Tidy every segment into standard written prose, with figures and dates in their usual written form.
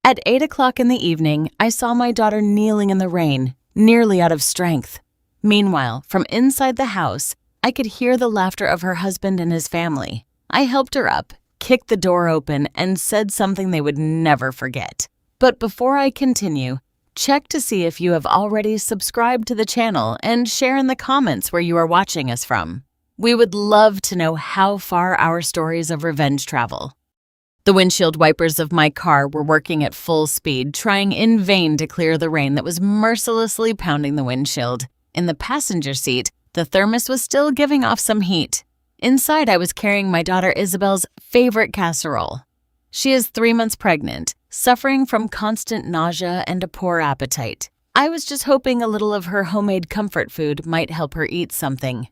At 8 o'clock in the evening, I saw my daughter kneeling in the rain, nearly out of strength. Meanwhile, from inside the house, I could hear the laughter of her husband and his family. I helped her up, kicked the door open, and said something they would never forget. But before I continue, check to see if you have already subscribed to the channel and share in the comments where you are watching us from. We would love to know how far our stories of revenge travel. The windshield wipers of my car were working at full speed, trying in vain to clear the rain that was mercilessly pounding the windshield. In the passenger seat, the thermos was still giving off some heat. Inside, I was carrying my daughter Isabel's favorite casserole. She is 3 months pregnant, suffering from constant nausea and a poor appetite. I was just hoping a little of her homemade comfort food might help her eat something.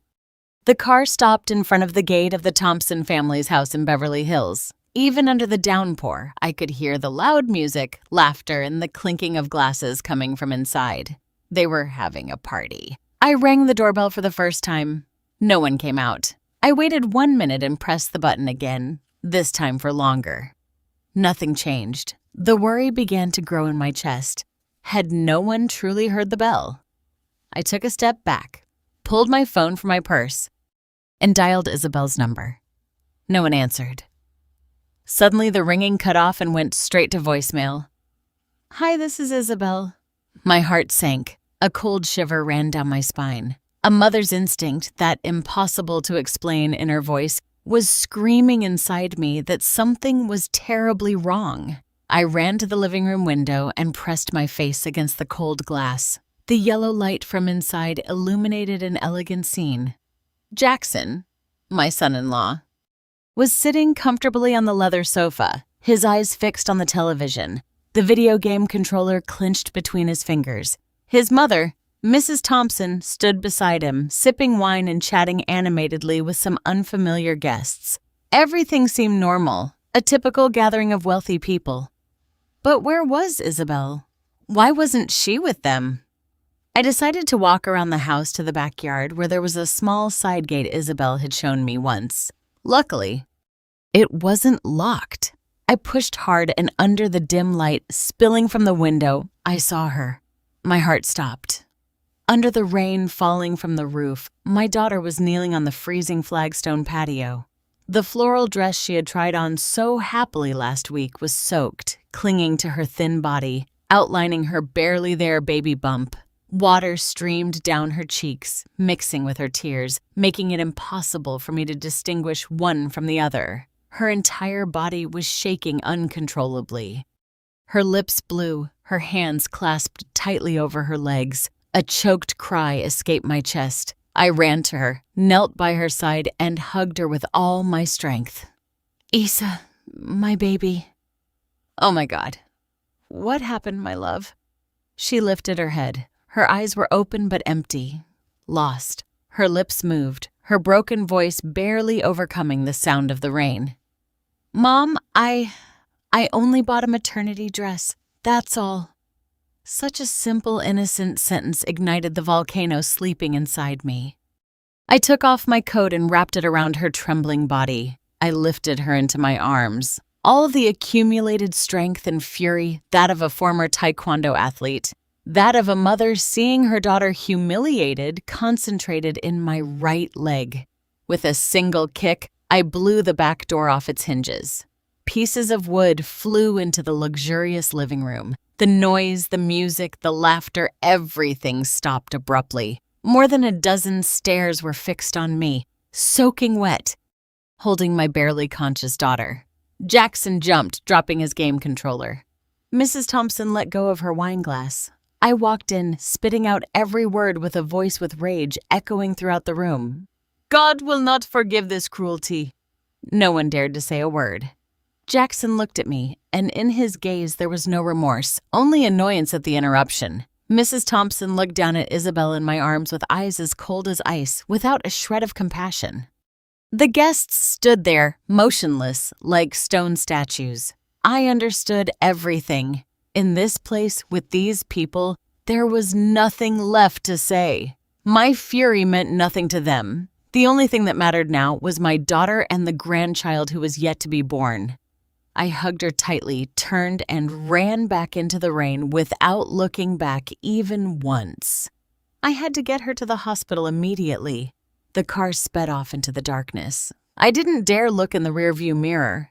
The car stopped in front of the gate of the Thompson family's house in Beverly Hills. Even under the downpour, I could hear the loud music, laughter, and the clinking of glasses coming from inside. They were having a party. I rang the doorbell for the first time. No one came out. I waited 1 minute and pressed the button again, this time for longer. Nothing changed. The worry began to grow in my chest. Had no one truly heard the bell? I took a step back, pulled my phone from my purse, and dialed Isabel's number. No one answered. Suddenly, the ringing cut off and went straight to voicemail. "Hi, this is Isabel." My heart sank. A cold shiver ran down my spine. A mother's instinct, that impossible to explain inner voice, was screaming inside me that something was terribly wrong. I ran to the living room window and pressed my face against the cold glass. The yellow light from inside illuminated an elegant scene. Jackson, my son-in-law, was sitting comfortably on the leather sofa, his eyes fixed on the television, the video game controller clenched between his fingers. His mother, Mrs. Thompson, stood beside him, sipping wine and chatting animatedly with some unfamiliar guests. Everything seemed normal, a typical gathering of wealthy people. But where was Isabel? Why wasn't she with them? I decided to walk around the house to the backyard where there was a small side gate Isabel had shown me once. Luckily, it wasn't locked. I pushed hard, and under the dim light spilling from the window, I saw her. My heart stopped. Under the rain falling from the roof, my daughter was kneeling on the freezing flagstone patio. The floral dress she had tried on so happily last week was soaked, clinging to her thin body, outlining her barely there baby bump. Water streamed down her cheeks, mixing with her tears, making it impossible for me to distinguish one from the other. Her entire body was shaking uncontrollably. Her lips blue, her hands clasped tightly over her legs. A choked cry escaped my chest. I ran to her, knelt by her side, and hugged her with all my strength. "Isa, my baby." "Oh my God. What happened, my love?" She lifted her head. Her eyes were open but empty, lost. Her lips moved, her broken voice barely overcoming the sound of the rain. "Mom, I only bought a maternity dress. That's all." Such a simple, innocent sentence ignited the volcano sleeping inside me. I took off my coat and wrapped it around her trembling body. I lifted her into my arms. All the accumulated strength and fury, that of a former taekwondo athlete, that of a mother seeing her daughter humiliated, concentrated in my right leg. With a single kick, I blew the back door off its hinges. Pieces of wood flew into the luxurious living room. The noise, the music, the laughter, everything stopped abruptly. More than a dozen stares were fixed on me, soaking wet, holding my barely conscious daughter. Jackson jumped, dropping his game controller. Mrs. Thompson let go of her wine glass. I walked in, spitting out every word with a voice with rage echoing throughout the room. "God will not forgive this cruelty." No one dared to say a word. Jackson looked at me, and in his gaze there was no remorse, only annoyance at the interruption. Mrs. Thompson looked down at Isabel in my arms with eyes as cold as ice, without a shred of compassion. The guests stood there, motionless, like stone statues. I understood everything. In this place, with these people, there was nothing left to say. My fury meant nothing to them. The only thing that mattered now was my daughter and the grandchild who was yet to be born. I hugged her tightly, turned, and ran back into the rain without looking back even once. I had to get her to the hospital immediately. The car sped off into the darkness. I didn't dare look in the rearview mirror.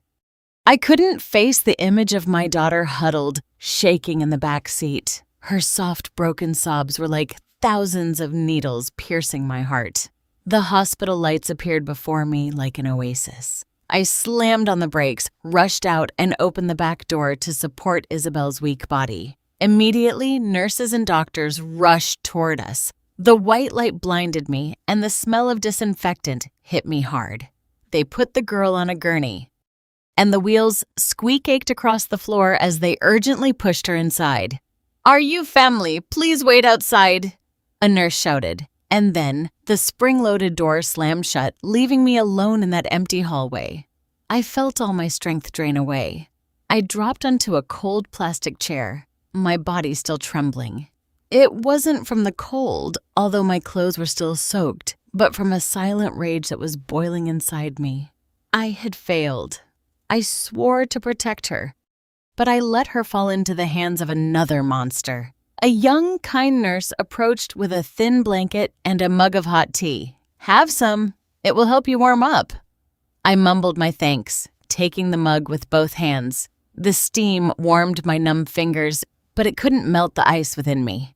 I couldn't face the image of my daughter huddled, shaking in the back seat. Her soft, broken sobs were like thousands of needles piercing my heart. The hospital lights appeared before me like an oasis. I slammed on the brakes, rushed out, and opened the back door to support Isabel's weak body. Immediately, nurses and doctors rushed toward us. The white light blinded me, and the smell of disinfectant hit me hard. They put the girl on a gurney, and the wheels squeak-ached across the floor as they urgently pushed her inside. "Are you family? Please wait outside," a nurse shouted. And then, the spring-loaded door slammed shut, leaving me alone in that empty hallway. I felt all my strength drain away. I dropped onto a cold plastic chair, my body still trembling. It wasn't from the cold, although my clothes were still soaked, but from a silent rage that was boiling inside me. I had failed. I swore to protect her, but I let her fall into the hands of another monster. A young, kind nurse approached with a thin blanket and a mug of hot tea. "Have some. It will help you warm up." I mumbled my thanks, taking the mug with both hands. The steam warmed my numb fingers, but it couldn't melt the ice within me.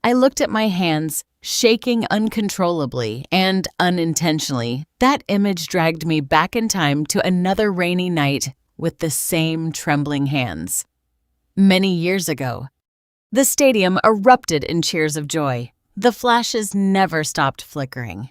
I looked at my hands, shaking uncontrollably and unintentionally. That image dragged me back in time to another rainy night with the same trembling hands. Many years ago, the stadium erupted in cheers of joy. The flashes never stopped flickering.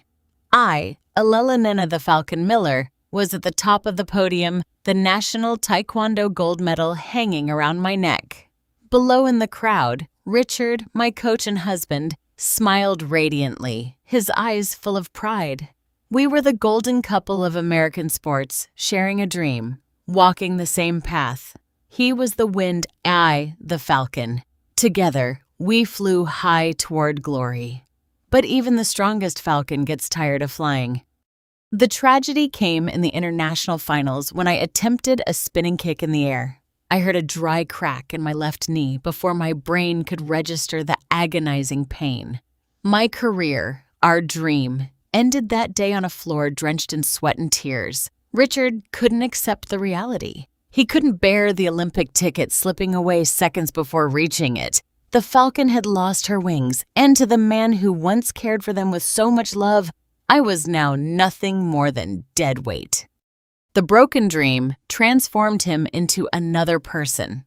I, Alelena the Falcon Miller, was at the top of the podium, the National Taekwondo gold medal hanging around my neck. Below in the crowd, Richard, my coach and husband, smiled radiantly, his eyes full of pride. We were the golden couple of American sports, sharing a dream, walking the same path. He was the wind, I the falcon. Together, we flew high toward glory. But even the strongest falcon gets tired of flying. The tragedy came in the international finals when I attempted a spinning kick in the air. I heard a dry crack in my left knee before my brain could register the agonizing pain. My career, our dream, ended that day on a floor drenched in sweat and tears. Richard couldn't accept the reality. He couldn't bear the Olympic ticket slipping away seconds before reaching it. The falcon had lost her wings, and to the man who once cared for them with so much love, I was now nothing more than dead weight. The broken dream transformed him into another person.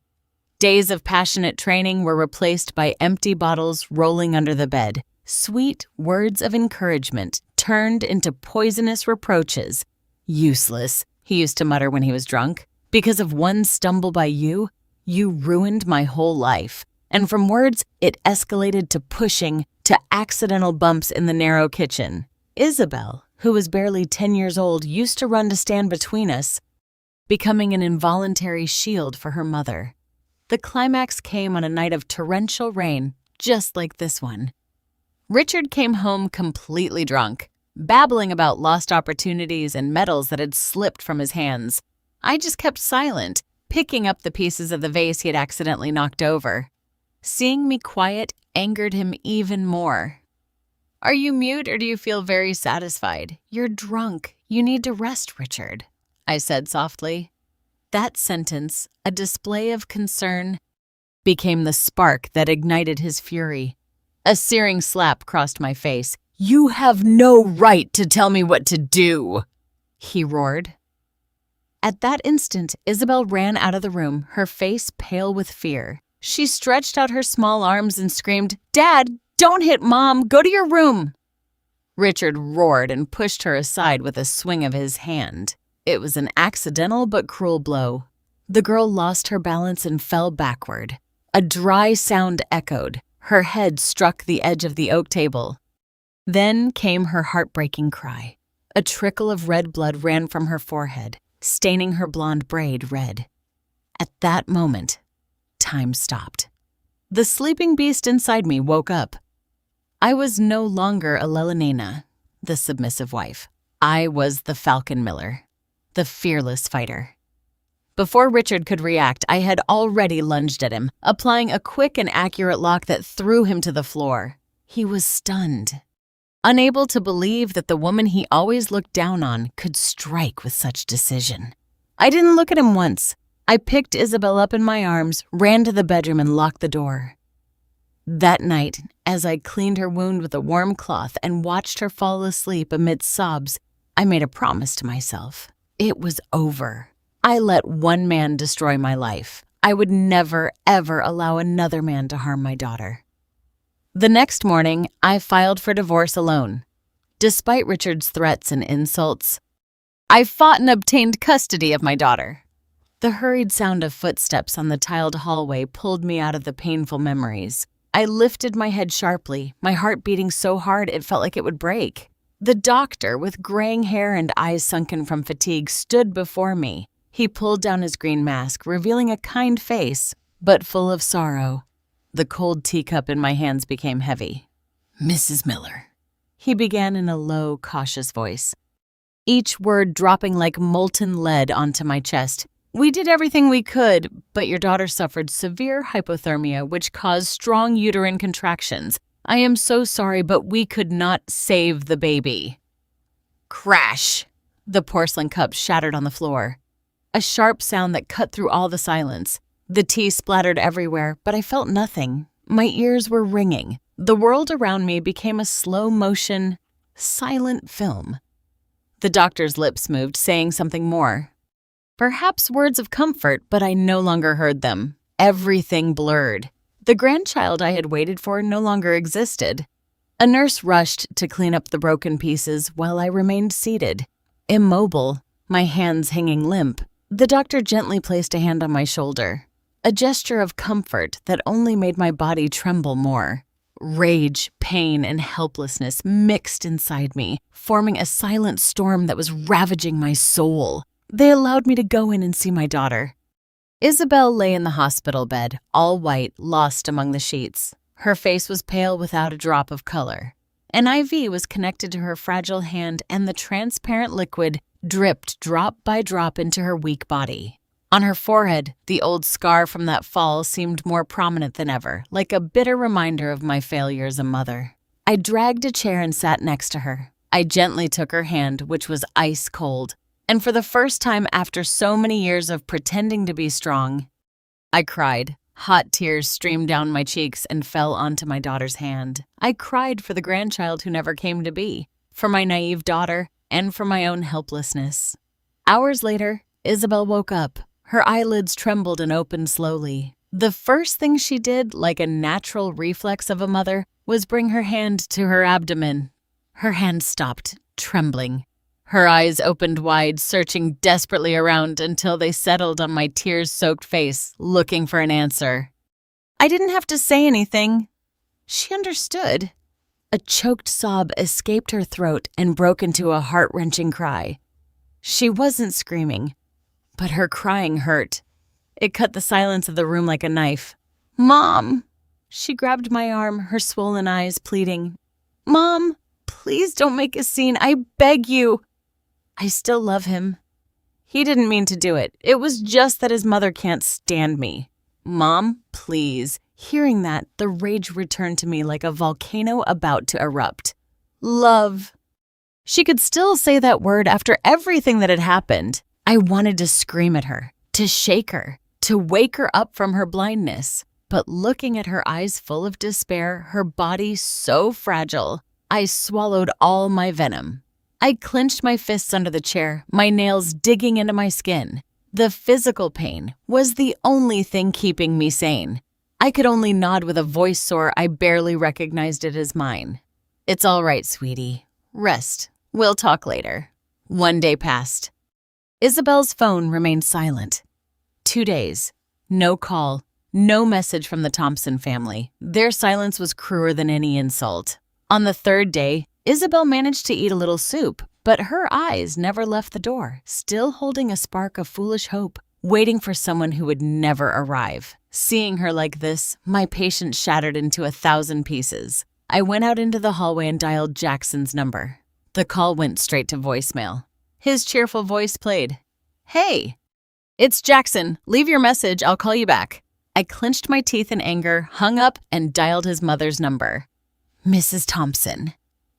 Days of passionate training were replaced by empty bottles rolling under the bed. Sweet words of encouragement turned into poisonous reproaches. "Useless," he used to mutter when he was drunk. "Because of one stumble by you, you ruined my whole life." And from words, it escalated to pushing, to accidental bumps in the narrow kitchen. Isabel, who was barely 10 years old, used to run to stand between us, becoming an involuntary shield for her mother. The climax came on a night of torrential rain, just like this one. Richard came home completely drunk, babbling about lost opportunities and medals that had slipped from his hands. I just kept silent, picking up the pieces of the vase he had accidentally knocked over. Seeing me quiet angered him even more. "Are you mute or do you feel very satisfied? You're drunk. You need to rest, Richard," I said softly. That sentence, a display of concern, became the spark that ignited his fury. A searing slap crossed my face. "You have no right to tell me what to do," he roared. At that instant, Isabel ran out of the room, her face pale with fear. She stretched out her small arms and screamed, "Dad, don't hit Mom! Go to your room!" Richard roared and pushed her aside with a swing of his hand. It was an accidental but cruel blow. The girl lost her balance and fell backward. A dry sound echoed. Her head struck the edge of the oak table. Then came her heartbreaking cry. A trickle of red blood ran from her forehead, staining her blonde braid red. At that moment, time stopped. The sleeping beast inside me woke up. I was no longer Alelena, the submissive wife. I was the Falcon Miller, the fearless fighter. Before Richard could react, I had already lunged at him, applying a quick and accurate lock that threw him to the floor. He was stunned, unable to believe that the woman he always looked down on could strike with such decision. I didn't look at him once. I picked Isabel up in my arms, ran to the bedroom, and locked the door. That night, as I cleaned her wound with a warm cloth and watched her fall asleep amid sobs, I made a promise to myself. It was over. I let one man destroy my life. I would never, ever allow another man to harm my daughter. The next morning, I filed for divorce alone. Despite Richard's threats and insults, I fought and obtained custody of my daughter. The hurried sound of footsteps on the tiled hallway pulled me out of the painful memories. I lifted my head sharply, my heart beating so hard it felt like it would break. The doctor, with graying hair and eyes sunken from fatigue, stood before me. He pulled down his green mask, revealing a kind face, but full of sorrow. The cold teacup in my hands became heavy. "Mrs. Miller," he began in a low, cautious voice, each word dropping like molten lead onto my chest. "We did everything we could, but your daughter suffered severe hypothermia, which caused strong uterine contractions. I am so sorry, but we could not save the baby." Crash! The porcelain cup shattered on the floor. A sharp sound that cut through all the silence. The tea splattered everywhere, but I felt nothing. My ears were ringing. The world around me became a slow-motion, silent film. The doctor's lips moved, saying something more. Perhaps words of comfort, but I no longer heard them. Everything blurred. The grandchild I had waited for no longer existed. A nurse rushed to clean up the broken pieces while I remained seated, immobile, my hands hanging limp. The doctor gently placed a hand on my shoulder, a gesture of comfort that only made my body tremble more. Rage, pain, and helplessness mixed inside me, forming a silent storm that was ravaging my soul. They allowed me to go in and see my daughter. Isabel lay in the hospital bed, all white, lost among the sheets. Her face was pale without a drop of color. An IV was connected to her fragile hand, and the transparent liquid dripped drop by drop into her weak body. On her forehead, the old scar from that fall seemed more prominent than ever, like a bitter reminder of my failure as a mother. I dragged a chair and sat next to her. I gently took her hand, which was ice cold, and for the first time after so many years of pretending to be strong, I cried. Hot tears streamed down my cheeks and fell onto my daughter's hand. I cried for the grandchild who never came to be, for my naive daughter, and for my own helplessness. Hours later, Isabel woke up. Her eyelids trembled and opened slowly. The first thing she did, like a natural reflex of a mother, was bring her hand to her abdomen. Her hand stopped, trembling. Her eyes opened wide, searching desperately around until they settled on my tears-soaked face, looking for an answer. I didn't have to say anything. She understood. A choked sob escaped her throat and broke into a heart-wrenching cry. She wasn't screaming, but her crying hurt. It cut the silence of the room like a knife. "Mom!" She grabbed my arm, her swollen eyes pleading. "Mom, please don't make a scene. I beg you." I still love him. He didn't mean to do it. It was just that his mother can't stand me. "Mom, please." Hearing that, the rage returned to me like a volcano about to erupt. Love. She could still say that word after everything that had happened. I wanted to scream at her, to shake her, to wake her up from her blindness. But looking at her eyes full of despair, her body so fragile, I swallowed all my venom. I clenched my fists under the chair, my nails digging into my skin. The physical pain was the only thing keeping me sane. I could only nod with a voice sore I barely recognized it as mine. "It's all right, sweetie. Rest. We'll talk later." One day passed. Isabel's phone remained silent. 2 days. No call, no message from the Thompson family. Their silence was crueler than any insult. On the 3rd day, Isabel managed to eat a little soup, but her eyes never left the door, still holding a spark of foolish hope, waiting for someone who would never arrive. Seeing her like this, my patience shattered into 1,000 pieces. I went out into the hallway and dialed Jackson's number. The call went straight to voicemail. His cheerful voice played. "Hey." It's Jackson. Leave your message. I'll call you back. I clenched my teeth in anger, hung up, and dialed his mother's number. Mrs. Thompson.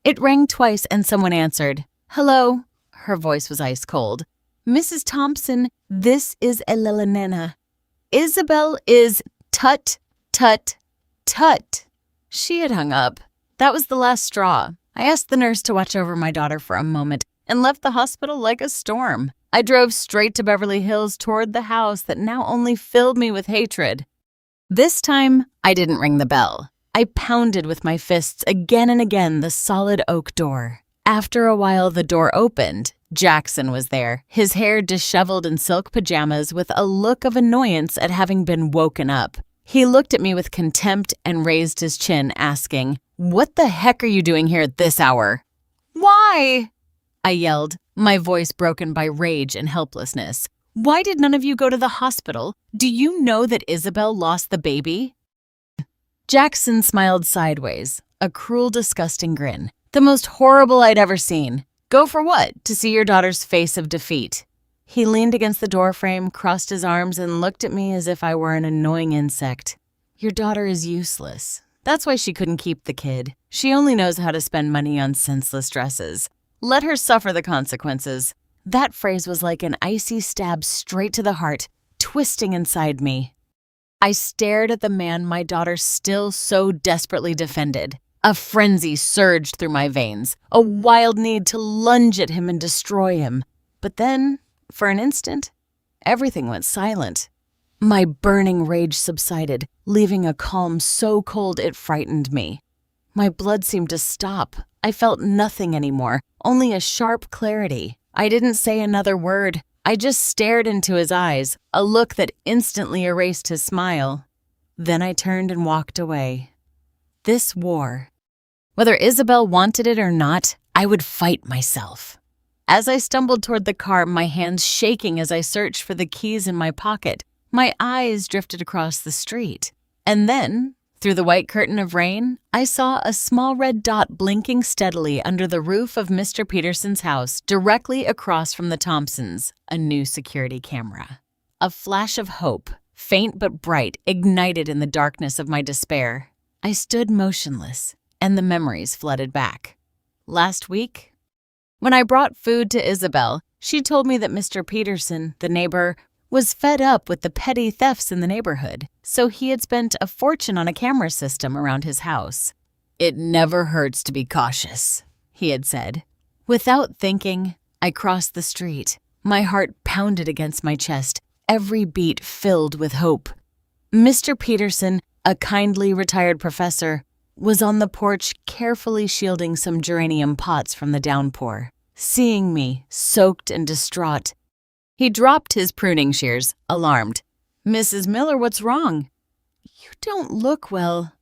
It rang twice and someone answered. Hello. Her voice was ice cold. Mrs. Thompson, this is Elena. Isabel is tut, tut, tut. She had hung up. That was the last straw. I asked the nurse to watch over my daughter for a moment and left the hospital like a storm. I drove straight to Beverly Hills toward the house that now only filled me with hatred. This time, I didn't ring the bell. I pounded with my fists again and again the solid oak door. After a while, the door opened. Jackson was there, his hair disheveled in silk pajamas with a look of annoyance at having been woken up. He looked at me with contempt and raised his chin, asking, "What the heck are you doing here at this hour?" "Why?" I yelled, my voice broken by rage and helplessness. "Why did none of you go to the hospital? Do you know that Isabel lost the baby?" Jackson smiled sideways, a cruel, disgusting grin. The most horrible I'd ever seen. Go for what? To see your daughter's face of defeat. He leaned against the doorframe, crossed his arms, and looked at me as if I were an annoying insect. Your daughter is useless. That's why she couldn't keep the kid. She only knows how to spend money on senseless dresses. Let her suffer the consequences. That phrase was like an icy stab straight to the heart, twisting inside me. I stared at the man my daughter still so desperately defended. A frenzy surged through my veins, a wild need to lunge at him and destroy him. But then, for an instant, everything went silent. My burning rage subsided, leaving a calm so cold it frightened me. My blood seemed to stop. I felt nothing anymore, only a sharp clarity. I didn't say another word. I just stared into his eyes, a look that instantly erased his smile. Then I turned and walked away. This war. Whether Isabel wanted it or not, I would fight myself. As I stumbled toward the car, my hands shaking as I searched for the keys in my pocket, my eyes drifted across the street. And then, through the white curtain of rain, I saw a small red dot blinking steadily under the roof of Mr. Peterson's house, directly across from the Thompsons, a new security camera. A flash of hope, faint but bright, ignited in the darkness of my despair. I stood motionless, and the memories flooded back. Last week, when I brought food to Isabel, she told me that Mr. Peterson, the neighbor, was fed up with the petty thefts in the neighborhood, so he had spent a fortune on a camera system around his house. "It never hurts to be cautious," he had said. Without thinking, I crossed the street. My heart pounded against my chest, every beat filled with hope. Mr. Peterson, a kindly retired professor, was on the porch carefully shielding some geranium pots from the downpour. Seeing me, soaked and distraught, he dropped his pruning shears, alarmed. "Mrs. Miller, what's wrong?" "You don't look well."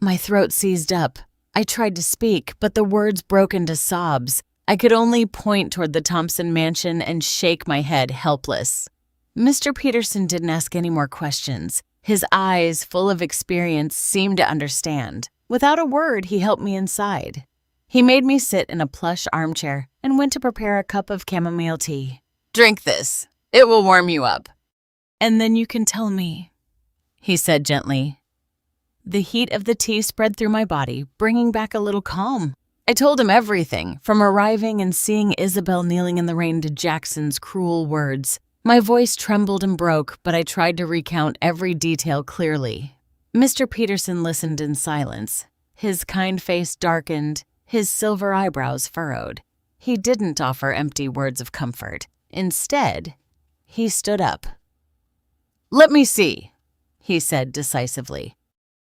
My throat seized up. I tried to speak, but the words broke into sobs. I could only point toward the Thompson mansion and shake my head, helpless. Mr. Peterson didn't ask any more questions. His eyes, full of experience, seemed to understand. Without a word, he helped me inside. He made me sit in a plush armchair and went to prepare a cup of chamomile tea. "Drink this. It will warm you up. And then you can tell me," he said gently. The heat of the tea spread through my body, bringing back a little calm. I told him everything, from arriving and seeing Isabel kneeling in the rain to Jackson's cruel words. My voice trembled and broke, but I tried to recount every detail clearly. Mr. Peterson listened in silence. His kind face darkened, his silver eyebrows furrowed. He didn't offer empty words of comfort. Instead, he stood up. "Let me see," he said decisively.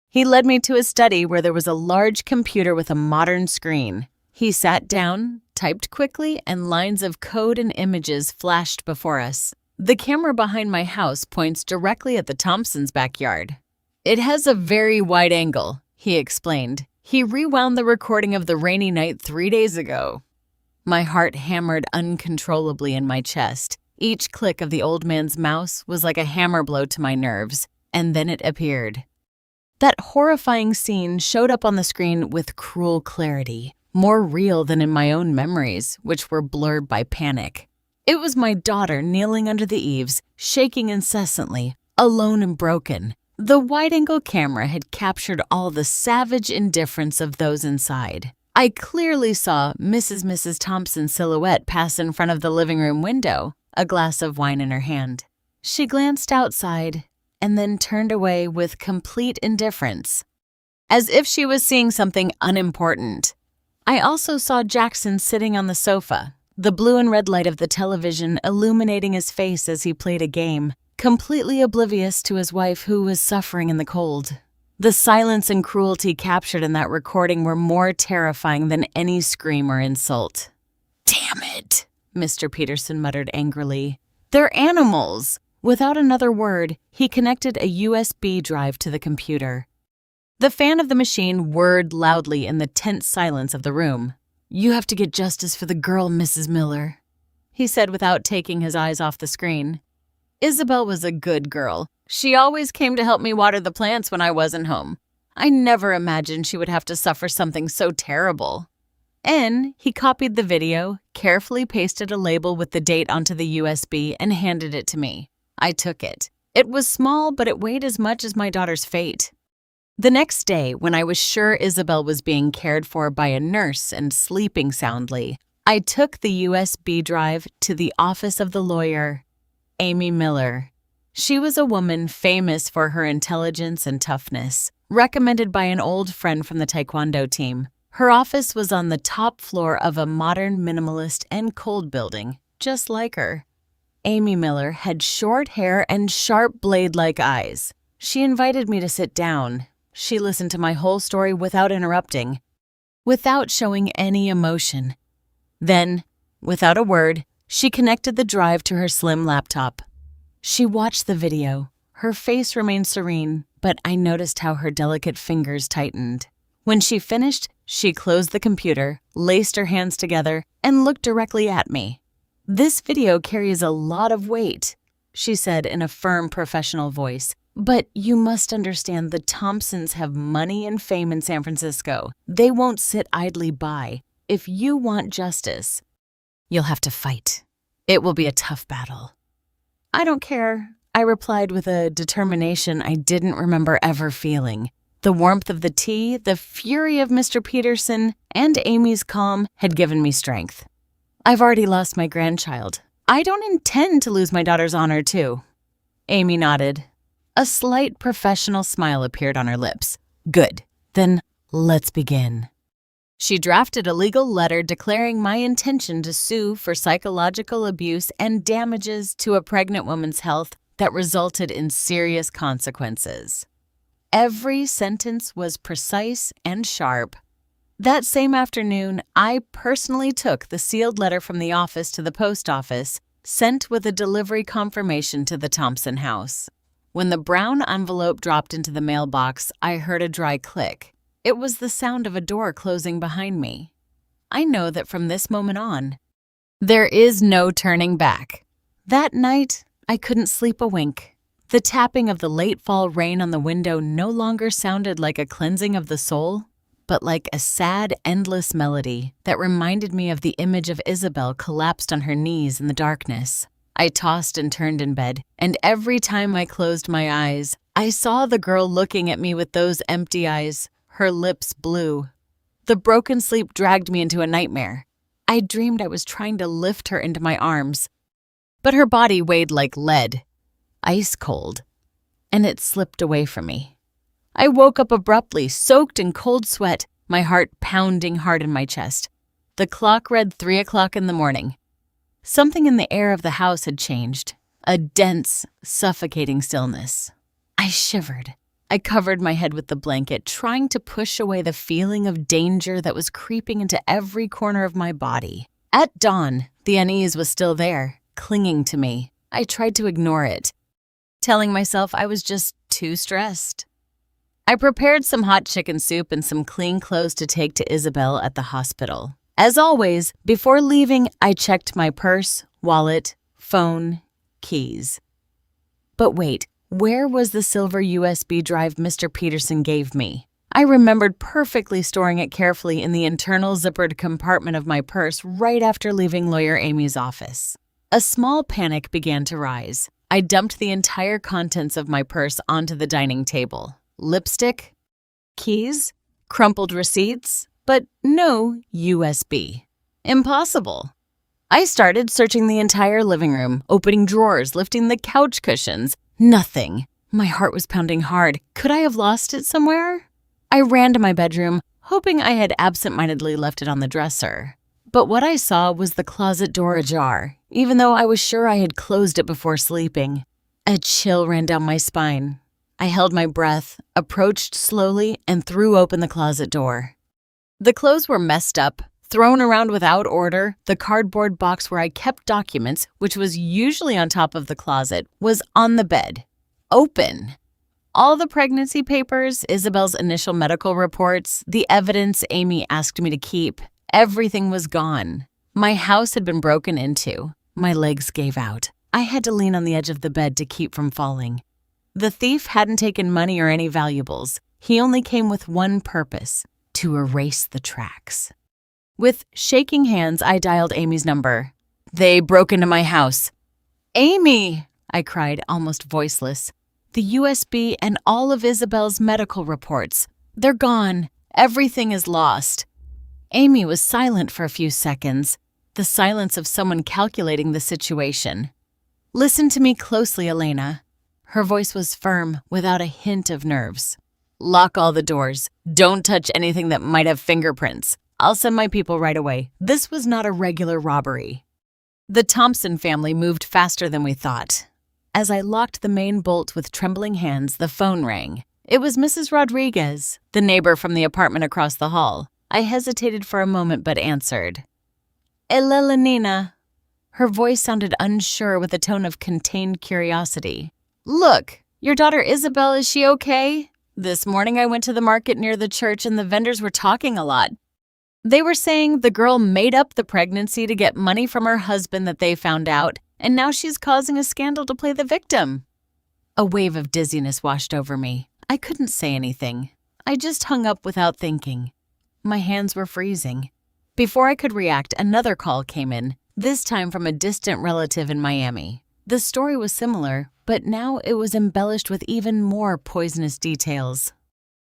He led me to his study where there was a large computer with a modern screen. He sat down, typed quickly, and lines of code and images flashed before us. The camera behind my house points directly at the Thompsons' backyard. "It has a very wide angle," he explained. "He rewound the recording of the rainy night 3 days ago." My heart hammered uncontrollably in my chest. Each click of the old man's mouse was like a hammer blow to my nerves, and then it appeared. That horrifying scene showed up on the screen with cruel clarity, more real than in my own memories, which were blurred by panic. It was my daughter kneeling under the eaves, shaking incessantly, alone and broken. The wide-angle camera had captured all the savage indifference of those inside. I clearly saw Mrs. Thompson's silhouette pass in front of the living room window, a glass of wine in her hand. She glanced outside and then turned away with complete indifference, as if she was seeing something unimportant. I also saw Jackson sitting on the sofa, the blue and red light of the television illuminating his face as he played a game, completely oblivious to his wife who was suffering in the cold. The silence and cruelty captured in that recording were more terrifying than any scream or insult. "Damn it," Mr. Peterson muttered angrily. "They're animals." Without another word, he connected a USB drive to the computer. The fan of the machine whirred loudly in the tense silence of the room. "You have to get justice for the girl, Mrs. Miller," he said without taking his eyes off the screen. Isabel was a good girl. She always came to help me water the plants when I wasn't home. I never imagined she would have to suffer something so terrible. And he copied the video, carefully pasted a label with the date onto the USB, and handed it to me. I took it. It was small, but it weighed as much as my daughter's fate. The next day, when I was sure Isabel was being cared for by a nurse and sleeping soundly, I took the USB drive to the office of the lawyer, Amy Miller. She was a woman famous for her intelligence and toughness, recommended by an old friend from the Taekwondo team. Her office was on the top floor of a modern minimalist and cold building, just like her. Amy Miller had short hair and sharp blade-like eyes. She invited me to sit down. She listened to my whole story without interrupting, without showing any emotion. Then, without a word, she connected the drive to her slim laptop. She watched the video. Her face remained serene, but I noticed how her delicate fingers tightened. When she finished, she closed the computer, laced her hands together, and looked directly at me. "This video carries a lot of weight," she said in a firm professional voice. "But you must understand the Thompsons have money and fame in San Francisco. They won't sit idly by. If you want justice, you'll have to fight. It will be a tough battle." "I don't care," I replied with a determination I didn't remember ever feeling. The warmth of the tea, the fury of Mr. Peterson, and Amy's calm had given me strength. "I've already lost my grandchild. I don't intend to lose my daughter's honor, too." Amy nodded. A slight professional smile appeared on her lips. "Good. Then let's begin." She drafted a legal letter declaring my intention to sue for psychological abuse and damages to a pregnant woman's health that resulted in serious consequences. Every sentence was precise and sharp. That same afternoon, I personally took the sealed letter from the office to the post office, sent with a delivery confirmation to the Thompson house. When the brown envelope dropped into the mailbox, I heard a dry click. It was the sound of a door closing behind me. I know that from this moment on, there is no turning back. That night, I couldn't sleep a wink. The tapping of the late fall rain on the window no longer sounded like a cleansing of the soul, but like a sad, endless melody that reminded me of the image of Isabel collapsed on her knees in the darkness. I tossed and turned in bed, and every time I closed my eyes, I saw the girl looking at me with those empty eyes, her lips blue. The broken sleep dragged me into a nightmare. I dreamed I was trying to lift her into my arms, but her body weighed like lead, ice cold, and it slipped away from me. I woke up abruptly, soaked in cold sweat, my heart pounding hard in my chest. The clock read 3 o'clock in the morning. Something in the air of the house had changed, a dense, suffocating stillness. I shivered. I covered my head with the blanket, trying to push away the feeling of danger that was creeping into every corner of my body. At dawn, the unease was still there, clinging to me. I tried to ignore it, telling myself I was just too stressed. I prepared some hot chicken soup and some clean clothes to take to Isabel at the hospital. As always, before leaving, I checked my purse, wallet, phone, keys. But wait, where was the silver USB drive Mr. Peterson gave me? I remembered perfectly storing it carefully in the internal zippered compartment of my purse right after leaving Lawyer Amy's office. A small panic began to rise. I dumped the entire contents of my purse onto the dining table. Lipstick, keys, crumpled receipts, but no USB. Impossible. I started searching the entire living room, opening drawers, lifting the couch cushions. Nothing. My heart was pounding hard. Could I have lost it somewhere? I ran to my bedroom, hoping I had absent-mindedly left it on the dresser. But what I saw was the closet door ajar, even though I was sure I had closed it before sleeping. A chill ran down my spine. I held my breath, approached slowly, and threw open the closet door. The clothes were messed up, thrown around without order. The cardboard box where I kept documents, which was usually on top of the closet, was on the bed. Open. All the pregnancy papers, Isabel's initial medical reports, the evidence Amy asked me to keep, everything was gone. My house had been broken into. My legs gave out. I had to lean on the edge of the bed to keep from falling. The thief hadn't taken money or any valuables. He only came with one purpose: to erase the tracks. With shaking hands, I dialed Amy's number. "They broke into my house." "Amy!" I cried, almost voiceless. "The USB and all of Isabel's medical reports. They're gone. Everything is lost." Amy was silent for a few seconds, the silence of someone calculating the situation. "Listen to me closely, Elena." Her voice was firm, without a hint of nerves. "Lock all the doors. Don't touch anything that might have fingerprints. I'll send my people right away. This was not a regular robbery." The Thompson family moved faster than we thought. As I locked the main bolt with trembling hands, the phone rang. It was Mrs. Rodriguez, the neighbor from the apartment across the hall. I hesitated for a moment but answered. "Elelenina." Her voice sounded unsure with a tone of contained curiosity. "Look, your daughter Isabel, is she okay? This morning I went to the market near the church and the vendors were talking a lot. They were saying the girl made up the pregnancy to get money from her husband that they found out, and now she's causing a scandal to play the victim." A wave of dizziness washed over me. I couldn't say anything. I just hung up without thinking. My hands were freezing. Before I could react, another call came in, this time from a distant relative in Miami. The story was similar, but now it was embellished with even more poisonous details.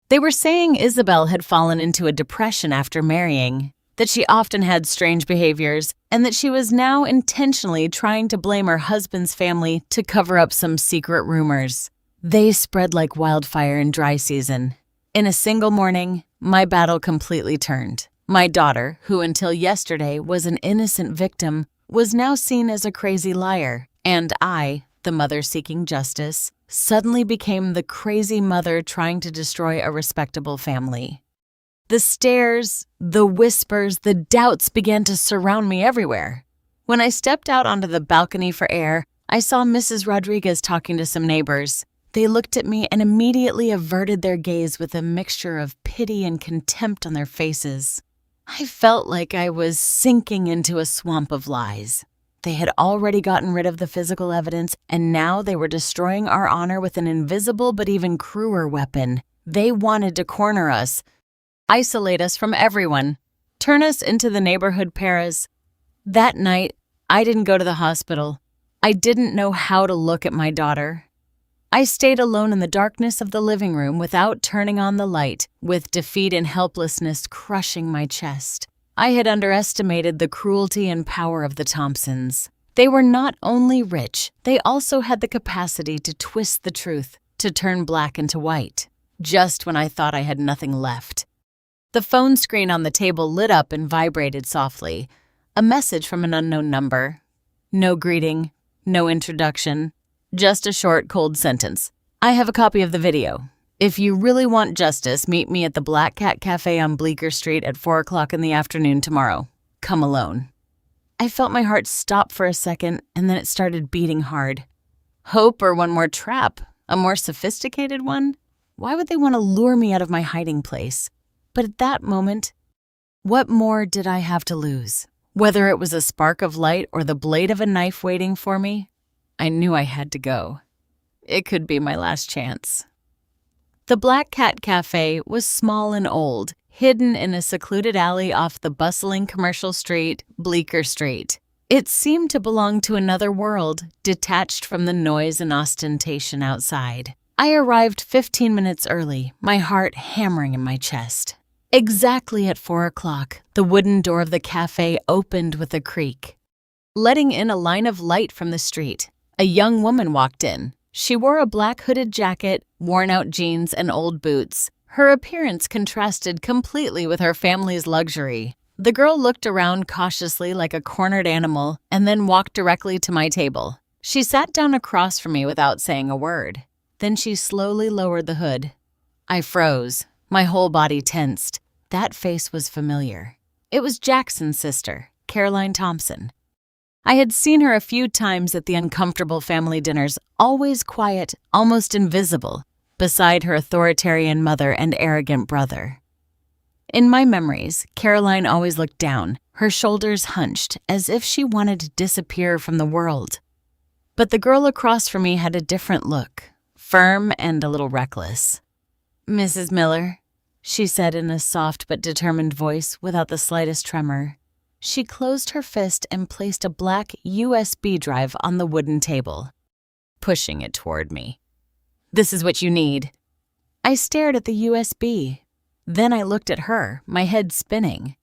They were saying Isabel had fallen into a depression after marrying, that she often had strange behaviors, and that she was now intentionally trying to blame her husband's family to cover up some secret rumors. They spread like wildfire in dry season. In a single morning, my battle completely turned. My daughter, who until yesterday was an innocent victim, was now seen as a crazy liar, and I, the mother seeking justice, suddenly became the crazy mother trying to destroy a respectable family. The stares, the whispers, the doubts began to surround me everywhere. When I stepped out onto the balcony for air, I saw Mrs. Rodriguez talking to some neighbors. They looked at me and immediately averted their gaze with a mixture of pity and contempt on their faces. I felt like I was sinking into a swamp of lies. They had already gotten rid of the physical evidence, and now they were destroying our honor with an invisible but even crueler weapon. They wanted to corner us, isolate us from everyone, turn us into the neighborhood paras. That night, I didn't go to the hospital. I didn't know how to look at my daughter. I stayed alone in the darkness of the living room without turning on the light, with defeat and helplessness crushing my chest. I had underestimated the cruelty and power of the Thompsons. They were not only rich, they also had the capacity to twist the truth, to turn black into white, just when I thought I had nothing left. The phone screen on the table lit up and vibrated softly. A message from an unknown number. No greeting, no introduction. Just a short, cold sentence. "I have a copy of the video. If you really want justice, meet me at the Black Cat Cafe on Bleecker Street at 4 o'clock in the afternoon tomorrow. Come alone." I felt my heart stop for a second, and then it started beating hard. Hope or one more trap? A more sophisticated one? Why would they want to lure me out of my hiding place? But at that moment, what more did I have to lose? Whether it was a spark of light or the blade of a knife waiting for me, I knew I had to go. It could be my last chance. The Black Cat Cafe was small and old, hidden in a secluded alley off the bustling commercial street, Bleecker Street. It seemed to belong to another world, detached from the noise and ostentation outside. I arrived 15 minutes early, my heart hammering in my chest. Exactly at 4 o'clock, the wooden door of the cafe opened with a creak, letting in a line of light from the street. A young woman walked in. She wore a black hooded jacket, worn-out jeans, and old boots. Her appearance contrasted completely with her family's luxury. The girl looked around cautiously like a cornered animal and then walked directly to my table. She sat down across from me without saying a word. Then she slowly lowered the hood. I froze. My whole body tensed. That face was familiar. It was Jackson's sister, Caroline Thompson. I had seen her a few times at the uncomfortable family dinners, always quiet, almost invisible, beside her authoritarian mother and arrogant brother. In my memories, Caroline always looked down, her shoulders hunched, as if she wanted to disappear from the world. But the girl across from me had a different look, firm and a little reckless. "Mrs. Miller," she said in a soft but determined voice without the slightest tremor. She closed her fist and placed a black USB drive on the wooden table, pushing it toward me. "This is what you need." I stared at the USB. Then I looked at her, my head spinning.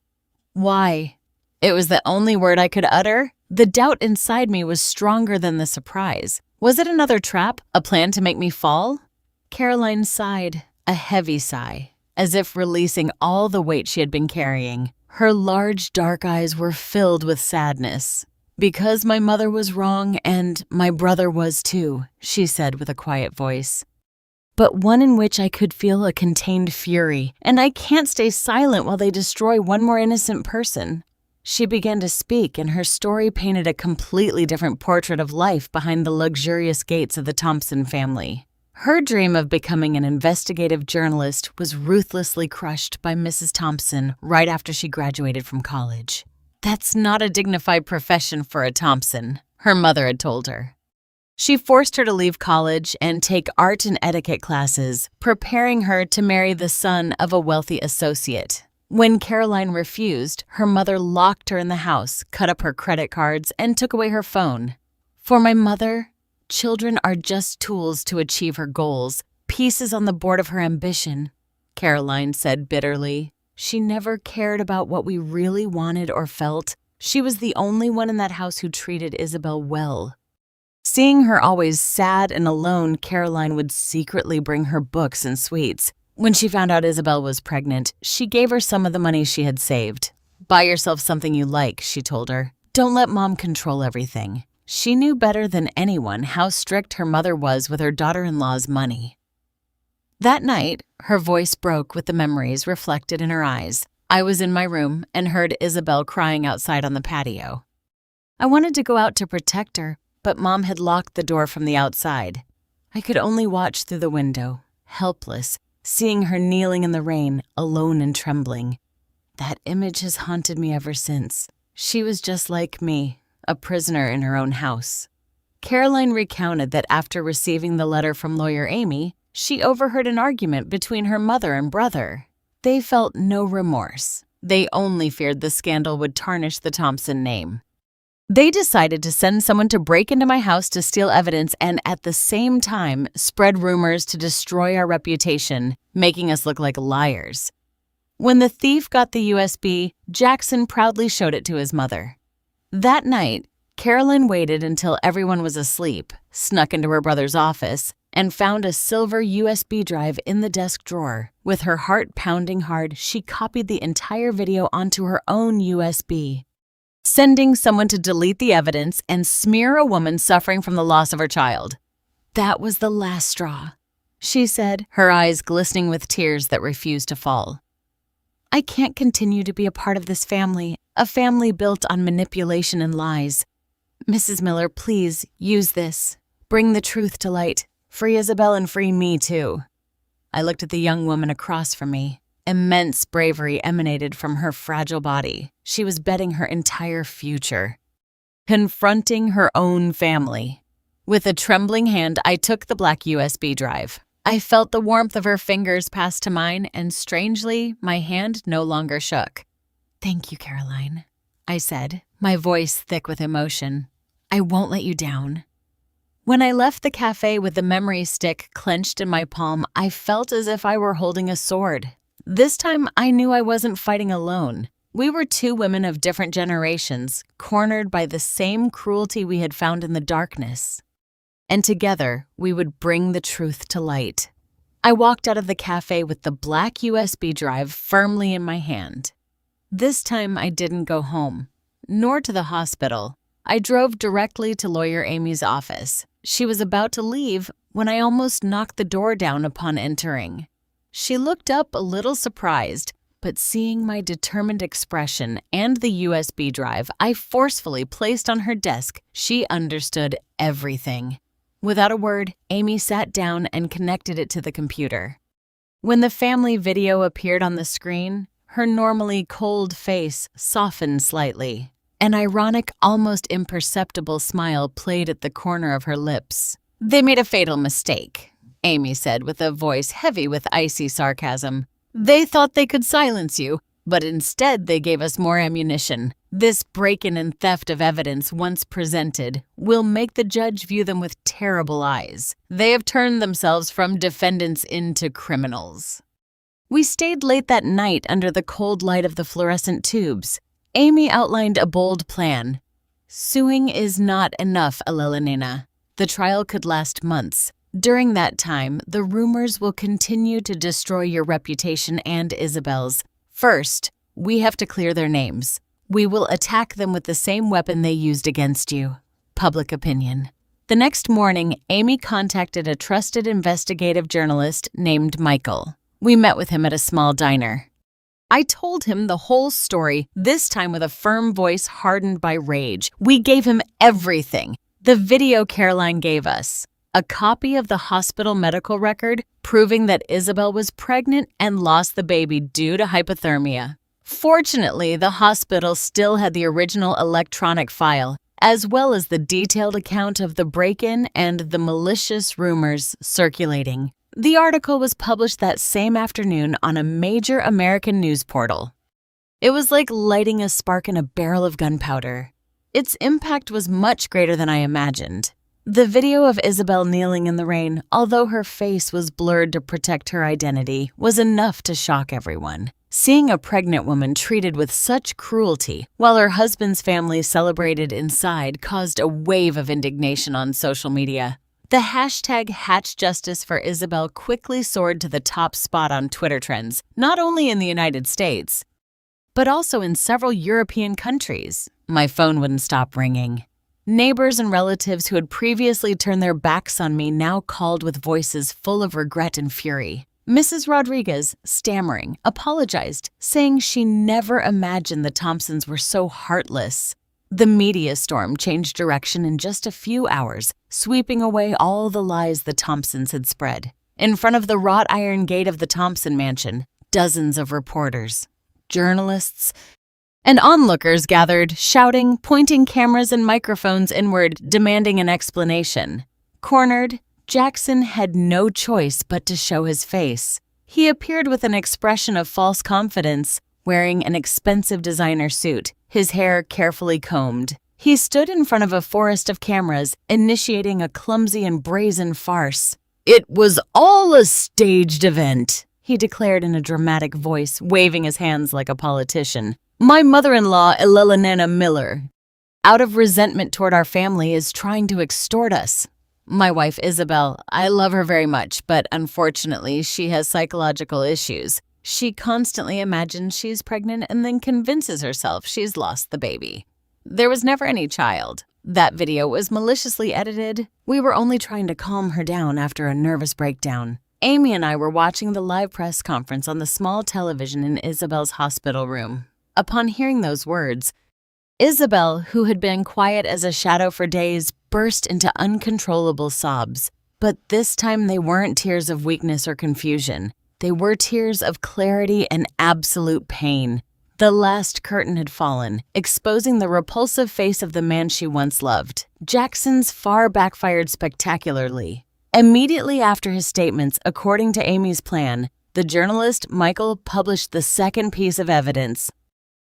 "Why?" It was the only word I could utter. The doubt inside me was stronger than the surprise. Was it another trap, a plan to make me fall? Caroline sighed, a heavy sigh, as if releasing all the weight she had been carrying. Her large dark eyes were filled with sadness. "Because my mother was wrong and my brother was too," she said with a quiet voice, but one in which I could feel a contained fury, and I can't stay silent while they destroy one more innocent person. She began to speak, and her story painted a completely different portrait of life behind the luxurious gates of the Thompson family. Her dream of becoming an investigative journalist was ruthlessly crushed by Mrs. Thompson right after she graduated from college. "That's not a dignified profession for a Thompson," her mother had told her. She forced her to leave college and take art and etiquette classes, preparing her to marry the son of a wealthy associate. When Caroline refused, her mother locked her in the house, cut up her credit cards, and took away her phone. For my mother, children are just tools to achieve her goals, pieces on the board of her ambition, Caroline said bitterly. She never cared about what we really wanted or felt. She was the only one in that house who treated Isabel well. Seeing her always sad and alone, Caroline would secretly bring her books and sweets. When she found out Isabel was pregnant, she gave her some of the money she had saved. "Buy yourself something you like," she told her. "Don't let Mom control everything." She knew better than anyone how strict her mother was with her daughter-in-law's money. That night, her voice broke with the memories reflected in her eyes. I was in my room and heard Isabel crying outside on the patio. I wanted to go out to protect her, but Mom had locked the door from the outside. I could only watch through the window, helpless, seeing her kneeling in the rain, alone and trembling. That image has haunted me ever since. She was just like me, a prisoner in her own house. Caroline recounted that after receiving the letter from lawyer Amy, she overheard an argument between her mother and brother. They felt no remorse. They only feared the scandal would tarnish the Thompson name. They decided to send someone to break into my house to steal evidence and at the same time spread rumors to destroy our reputation, making us look like liars. When the thief got the USB, Jackson proudly showed it to his mother. That night, Caroline waited until everyone was asleep, snuck into her brother's office, and found a silver USB drive in the desk drawer. With her heart pounding hard, she copied the entire video onto her own USB, sending someone to delete the evidence and smear a woman suffering from the loss of her child. "That was the last straw," she said, her eyes glistening with tears that refused to fall. "I can't continue to be a part of this family, a family built on manipulation and lies. Mrs. Miller, please use this. Bring the truth to light. Free Isabel and free me, too." I looked at the young woman across from me. Immense bravery emanated from her fragile body. She was betting her entire future, confronting her own family. With a trembling hand, I took the black USB drive. I felt the warmth of her fingers pass to mine, and strangely, my hand no longer shook. "Thank you, Caroline," I said, my voice thick with emotion. I won't let you down. When I left the cafe with the memory stick clenched in my palm, I felt as if I were holding a sword. This time, I knew I wasn't fighting alone. We were two women of different generations, cornered by the same cruelty we had found in the darkness. And together, we would bring the truth to light. I walked out of the cafe with the black USB drive firmly in my hand. This time, I didn't go home, nor to the hospital. I drove directly to lawyer Amy's office. She was about to leave when I almost knocked the door down upon entering. She looked up a little surprised, but seeing my determined expression and the USB drive I forcefully placed on her desk, she understood everything. Without a word, Amy sat down and connected it to the computer. When the family video appeared on the screen, her normally cold face softened slightly. An ironic, almost imperceptible smile played at the corner of her lips. "They made a fatal mistake," Amy said with a voice heavy with icy sarcasm. "They thought they could silence you, but instead they gave us more ammunition. This break-in and theft of evidence, once presented, will make the judge view them with terrible eyes. They have turned themselves from defendants into criminals." We stayed late that night under the cold light of the fluorescent tubes. Amy outlined a bold plan. Suing is not enough, Elena. The trial could last months. During that time, the rumors will continue to destroy your reputation and Isabel's. First, we have to clear their names. We will attack them with the same weapon they used against you: public opinion. The next morning, Amy contacted a trusted investigative journalist named Michael. We met with him at a small diner. I told him the whole story, this time with a firm voice hardened by rage. We gave him everything. The video Caroline gave us. A copy of the hospital medical record proving that Isabel was pregnant and lost the baby due to hypothermia. Fortunately, the hospital still had the original electronic file, as well as the detailed account of the break-in and the malicious rumors circulating. The article was published that same afternoon on a major American news portal. It was like lighting a spark in a barrel of gunpowder. Its impact was much greater than I imagined. The video of Isabel kneeling in the rain, although her face was blurred to protect her identity, was enough to shock everyone. Seeing a pregnant woman treated with such cruelty while her husband's family celebrated inside caused a wave of indignation on social media. The hashtag #HatchJusticeForIsabel quickly soared to the top spot on Twitter trends, not only in the United States, but also in several European countries. My phone wouldn't stop ringing. Neighbors and relatives who had previously turned their backs on me now called with voices full of regret and fury. Mrs. Rodriguez, stammering, apologized, saying she never imagined the Thompsons were so heartless. The media storm changed direction in just a few hours, sweeping away all the lies the Thompsons had spread. In front of the wrought iron gate of the Thompson mansion, dozens of reporters, journalists, and onlookers gathered, shouting, pointing cameras and microphones inward, demanding an explanation. Cornered, Jackson had no choice but to show his face. He appeared with an expression of false confidence, wearing an expensive designer suit, his hair carefully combed. He stood in front of a forest of cameras, initiating a clumsy and brazen farce. "It was all a staged event," he declared in a dramatic voice, waving his hands like a politician. "My mother-in-law, Elena Miller, out of resentment toward our family, is trying to extort us. My wife, Isabel, I love her very much, but unfortunately, she has psychological issues. She constantly imagines she's pregnant and then convinces herself she's lost the baby. There was never any child. That video was maliciously edited. We were only trying to calm her down after a nervous breakdown." Amy and I were watching the live press conference on the small television in Isabel's hospital room. Upon hearing those words, Isabel, who had been quiet as a shadow for days, burst into uncontrollable sobs. But this time they weren't tears of weakness or confusion. They were tears of clarity and absolute pain. The last curtain had fallen, exposing the repulsive face of the man she once loved. Jackson's far backfired spectacularly. Immediately after his statements, according to Amy's plan, the journalist Michael published the second piece of evidence.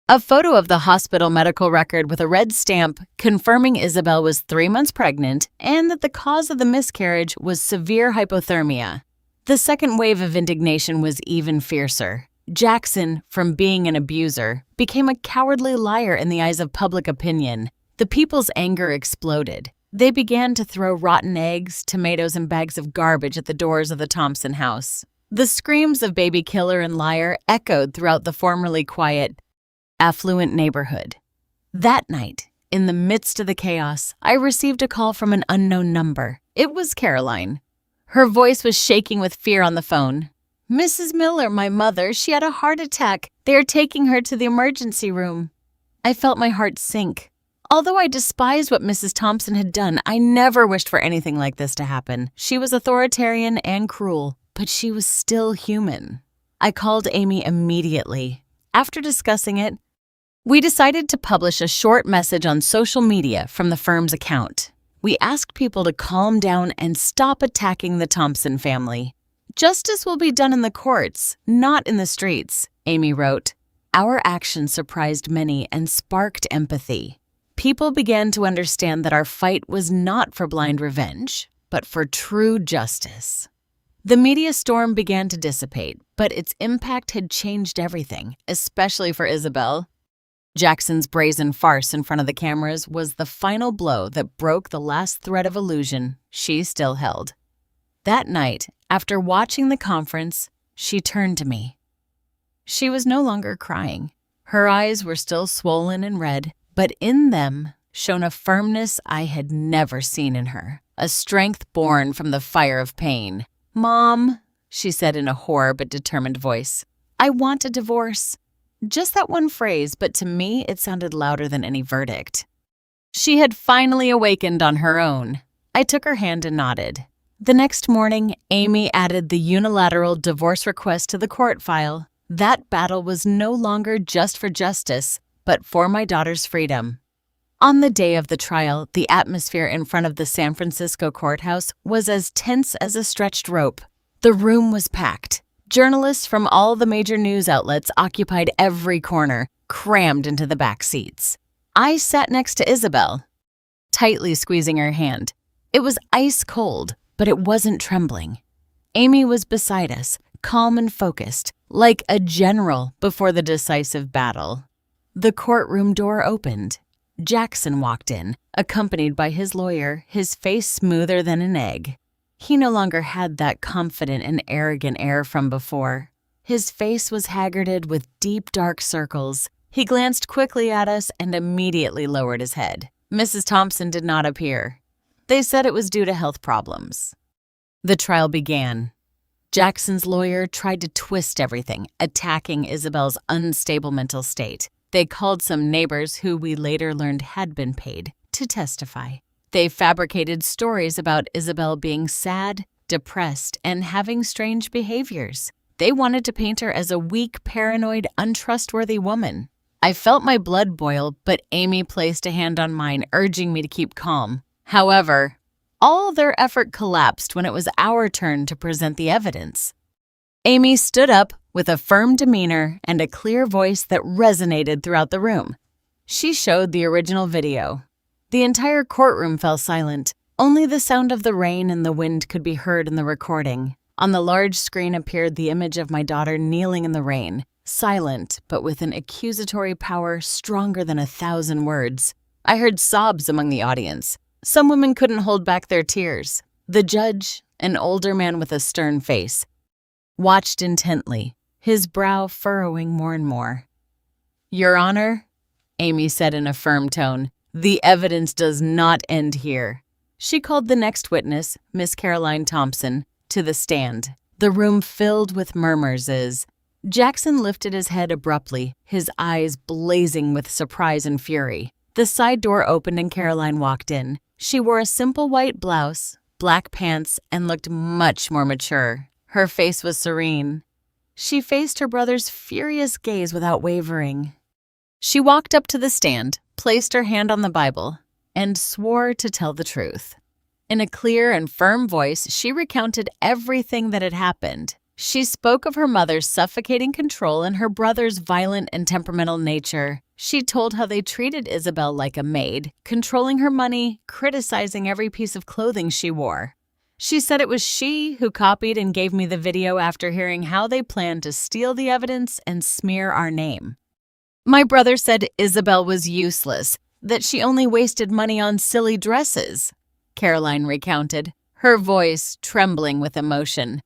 A photo of the hospital medical record with a red stamp confirming Isabel was 3 months pregnant and that the cause of the miscarriage was severe hypothermia. The second wave of indignation was even fiercer. Jackson, from being an abuser, became a cowardly liar in the eyes of public opinion. The people's anger exploded. They began to throw rotten eggs, tomatoes, and bags of garbage at the doors of the Thompson house. The screams of baby killer and liar echoed throughout the formerly quiet, affluent neighborhood. That night, in the midst of the chaos, I received a call from an unknown number. It was Caroline. Her voice was shaking with fear on the phone. "Mrs. Miller, my mother, she had a heart attack. They are taking her to the emergency room." I felt my heart sink. Although I despised what Mrs. Thompson had done, I never wished for anything like this to happen. She was authoritarian and cruel, but she was still human. I called Amy immediately. After discussing it, we decided to publish a short message on social media from the firm's account. We asked people to calm down and stop attacking the Thompson family. "Justice will be done in the courts, not in the streets," Amy wrote. Our action surprised many and sparked empathy. People began to understand that our fight was not for blind revenge, but for true justice. The media storm began to dissipate, but its impact had changed everything, especially for Isabel. Jackson's brazen farce in front of the cameras was the final blow that broke the last thread of illusion she still held. That night, after watching the conference, she turned to me. She was no longer crying. Her eyes were still swollen and red, but in them shone a firmness I had never seen in her, a strength born from the fire of pain. "Mom," she said in a hoarse but determined voice, "I want a divorce." Just that one phrase, but to me it sounded louder than any verdict. She had finally awakened on her own. I took her hand and nodded. The next morning, Amy added the unilateral divorce request to the court file. That battle was no longer just for justice, but for my daughter's freedom. On the day of the trial, the atmosphere in front of the San Francisco courthouse was as tense as a stretched rope. The room was packed. Journalists from all the major news outlets occupied every corner, crammed into the back seats. I sat next to Isabel, tightly squeezing her hand. It was ice cold, but it wasn't trembling. Amy was beside us, calm and focused, like a general before the decisive battle. The courtroom door opened. Jackson walked in, accompanied by his lawyer, his face smoother than an egg. He no longer had that confident and arrogant air from before. His face was haggarded with deep, dark circles. He glanced quickly at us and immediately lowered his head. Mrs. Thompson did not appear. They said it was due to health problems. The trial began. Jackson's lawyer tried to twist everything, attacking Isabel's unstable mental state. They called some neighbors who we later learned had been paid to testify. They fabricated stories about Isabel being sad, depressed, and having strange behaviors. They wanted to paint her as a weak, paranoid, untrustworthy woman. I felt my blood boil, but Amy placed a hand on mine, urging me to keep calm. However, all their effort collapsed when it was our turn to present the evidence. Amy stood up with a firm demeanor and a clear voice that resonated throughout the room. She showed the original video. The entire courtroom fell silent. Only the sound of the rain and the wind could be heard in the recording. On the large screen appeared the image of my daughter kneeling in the rain, silent but with an accusatory power stronger than 1,000 words. I heard sobs among the audience. Some women couldn't hold back their tears. The judge, an older man with a stern face, watched intently, his brow furrowing more and more. "Your Honor," Amy said in a firm tone, "the evidence does not end here." She called the next witness, Miss Caroline Thompson, to the stand. The room filled with murmurs as Jackson lifted his head abruptly, his eyes blazing with surprise and fury. The side door opened and Caroline walked in. She wore a simple white blouse, black pants, and looked much more mature. Her face was serene. She faced her brother's furious gaze without wavering. She walked up to the stand, placed her hand on the Bible, and swore to tell the truth. In a clear and firm voice, she recounted everything that had happened. She spoke of her mother's suffocating control and her brother's violent and temperamental nature. She told how they treated Isabel like a maid, controlling her money, criticizing every piece of clothing she wore. She said it was she who copied and gave me the video after hearing how they planned to steal the evidence and smear our name. My brother said Isabel was useless, that she only wasted money on silly dresses, Caroline recounted, her voice trembling with emotion.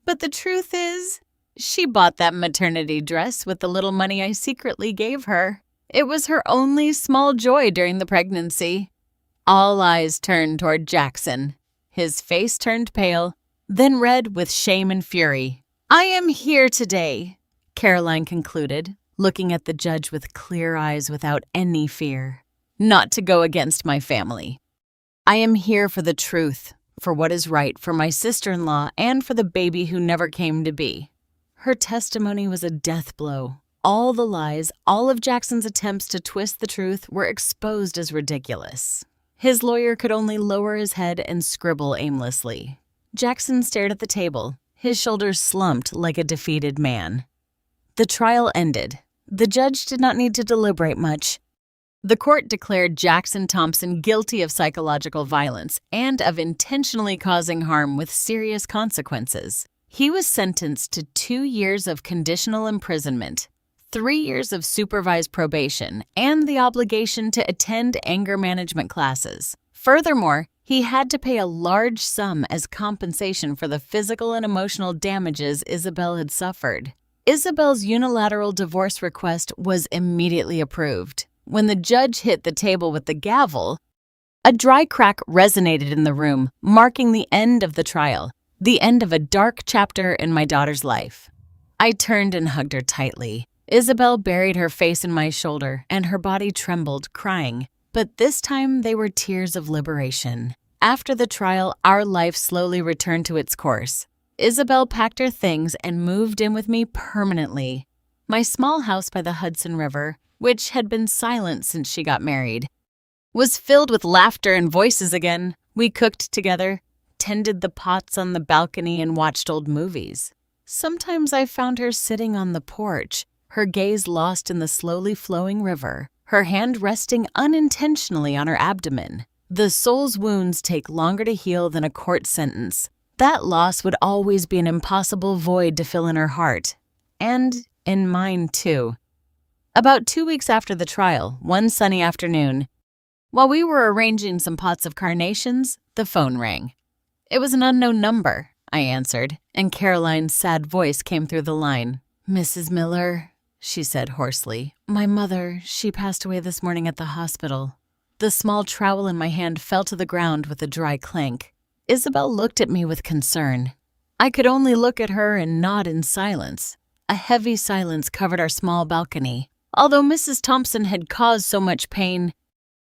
But the truth is, she bought that maternity dress with the little money I secretly gave her. It was her only small joy during the pregnancy. All eyes turned toward Jackson. His face turned pale, then red with shame and fury. I am here today, Caroline concluded, looking at the judge with clear eyes without any fear, not to go against my family. I am here for the truth, for what is right for my sister-in-law and for the baby who never came to be. Her testimony was a death blow. All the lies, all of Jackson's attempts to twist the truth were exposed as ridiculous. His lawyer could only lower his head and scribble aimlessly. Jackson stared at the table, his shoulders slumped like a defeated man. The trial ended. The judge did not need to deliberate much. The court declared Jackson Thompson guilty of psychological violence and of intentionally causing harm with serious consequences. He was sentenced to 2 years of conditional imprisonment, 3 years of supervised probation, and the obligation to attend anger management classes. Furthermore, he had to pay a large sum as compensation for the physical and emotional damages Isabel had suffered. Isabel's unilateral divorce request was immediately approved. When the judge hit the table with the gavel, a dry crack resonated in the room, marking the end of the trial, the end of a dark chapter in my daughter's life. I turned and hugged her tightly. Isabel buried her face in my shoulder, and her body trembled, crying. But this time they were tears of liberation. After the trial, our life slowly returned to its course. Isabel packed her things and moved in with me permanently. My small house by the Hudson River, which had been silent since she got married, was filled with laughter and voices again. We cooked together, tended the pots on the balcony, and watched old movies. Sometimes I found her sitting on the porch, her gaze lost in the slowly flowing river, her hand resting unintentionally on her abdomen. The soul's wounds take longer to heal than a court sentence. That loss would always be an impossible void to fill in her heart. And in mine, too. About 2 weeks after the trial, one sunny afternoon, while we were arranging some pots of carnations, the phone rang. It was an unknown number, I answered, and Caroline's sad voice came through the line. Mrs. Miller, she said hoarsely. My mother, she passed away this morning at the hospital. The small trowel in my hand fell to the ground with a dry clank. Isabel looked at me with concern. I could only look at her and nod in silence. A heavy silence covered our small balcony. Although Mrs. Thompson had caused so much pain,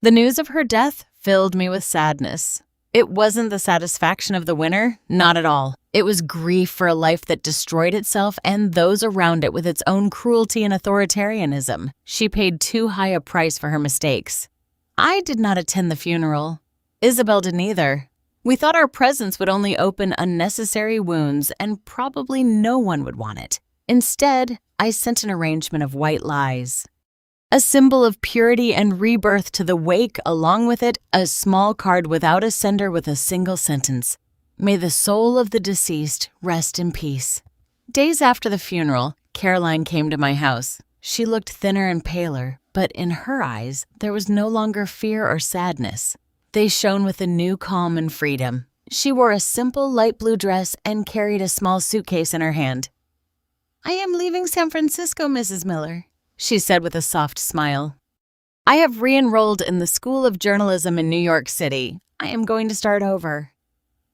the news of her death filled me with sadness. It wasn't the satisfaction of the winner, not at all. It was grief for a life that destroyed itself and those around it with its own cruelty and authoritarianism. She paid too high a price for her mistakes. I did not attend the funeral. Isabel didn't either. We thought our presence would only open unnecessary wounds and probably no one would want it. Instead, I sent an arrangement of white lies. A symbol of purity and rebirth to the wake, along with it, a small card without a sender with a single sentence. May the soul of the deceased rest in peace. Days after the funeral, Caroline came to my house. She looked thinner and paler, but in her eyes, there was no longer fear or sadness. They shone with a new calm and freedom. She wore a simple light blue dress and carried a small suitcase in her hand. I am leaving San Francisco, Mrs. Miller, she said with a soft smile. I have re-enrolled in the School of Journalism in New York City. I am going to start over.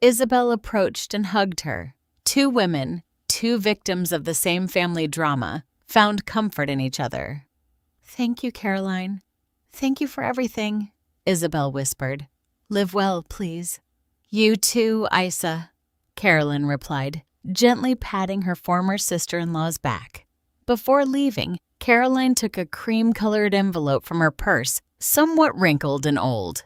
Isabel approached and hugged her. 2 women, 2 victims of the same family drama, found comfort in each other. Thank you, Caroline. Thank you for everything, Isabel whispered. Live well, please. You too, Isa, Carolyn replied, gently patting her former sister-in-law's back. Before leaving, Caroline took a cream-colored envelope from her purse, somewhat wrinkled and old.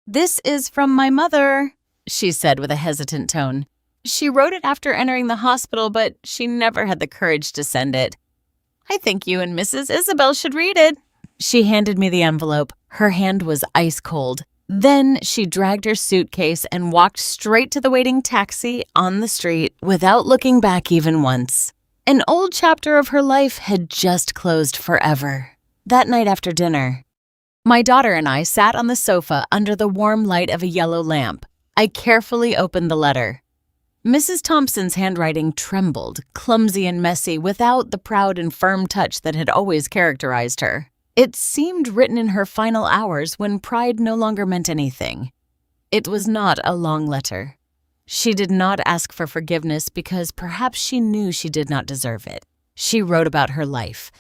This is from my mother, she said with a hesitant tone. She wrote it after entering the hospital, but she never had the courage to send it. I think you and Mrs. Isabel should read it. She handed me the envelope. Her hand was ice cold. Then she dragged her suitcase and walked straight to the waiting taxi on the street without looking back even once. An old chapter of her life had just closed forever. That night after dinner, my daughter and I sat on the sofa under the warm light of a yellow lamp. I carefully opened the letter. Mrs. Thompson's handwriting trembled, clumsy and messy, without the proud and firm touch that had always characterized her. It seemed written in her final hours when pride no longer meant anything. It was not a long letter. She did not ask for forgiveness because perhaps she knew she did not deserve it. She wrote about her life,